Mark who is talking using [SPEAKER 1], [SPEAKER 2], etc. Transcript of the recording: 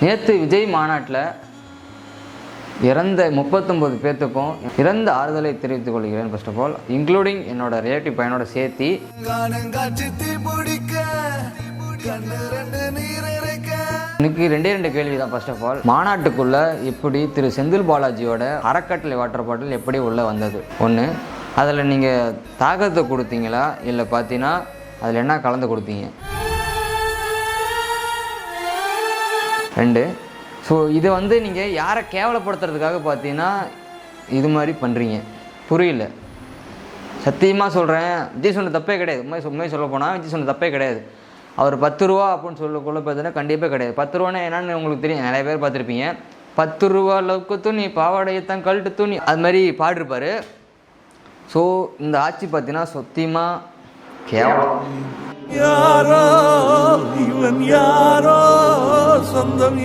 [SPEAKER 1] நேற்று விஜய் மாநாட்டில் இறந்த 39 பேர்த்துக்கும் இறந்த ஆறுதலை தெரிவித்துக் கொள்கிறேன். ஃபர்ஸ்ட் ஆஃப் ஆல் இன்க்ளூடிங் என்னோட ரிலேட்டிவ் பையனோட சேர்த்தி. எனக்கு ரெண்டே கேள்வி தான். ஃபர்ஸ்ட் ஆஃப் ஆல் மாநாட்டுக்குள்ள எப்படி திரு செந்தில் பாலாஜியோட அறக்கட்டளை வாட்டர் பாட்டில் எப்படி உள்ளே வந்தது? ஒன்று, அதில் நீங்கள் தாகத்தை கொடுத்தீங்களா இல்லை பார்த்தீங்கன்னா அதில் என்ன கலந்து கொடுத்தீங்க? 2, ஸோ இதை நீங்கள் யாரை கேவலப்படுத்துறதுக்காக பார்த்தீங்கன்னா இது மாதிரி பண்ணுறீங்க? புரியல. சத்தியமாக சொல்கிறேன், விஜய் சொன்ன தப்பே கிடையாது. உண்மை சொல்ல போனால் விஜய் சொன்ன தப்பே கிடையாது. அவர் 10 ரூபா அப்படின்னு சொல்லக்குள்ள பார்த்தீங்கன்னா கண்டிப்பாக கிடையாது. 10 ரூபான்னா என்னன்னு உங்களுக்கு தெரியும், நிறைய பேர் பார்த்துருப்பீங்க. 10 ரூபா லவுக்கு துணி பாவாடையத்தான் கழட்டு துணி அது மாதிரி பாடிருப்பார். ஸோ இந்த ஆட்சி பார்த்தீங்கன்னா சத்தியமாக கேவலம்.
[SPEAKER 2] யாரோ இவன் யாரோ சொந்தம்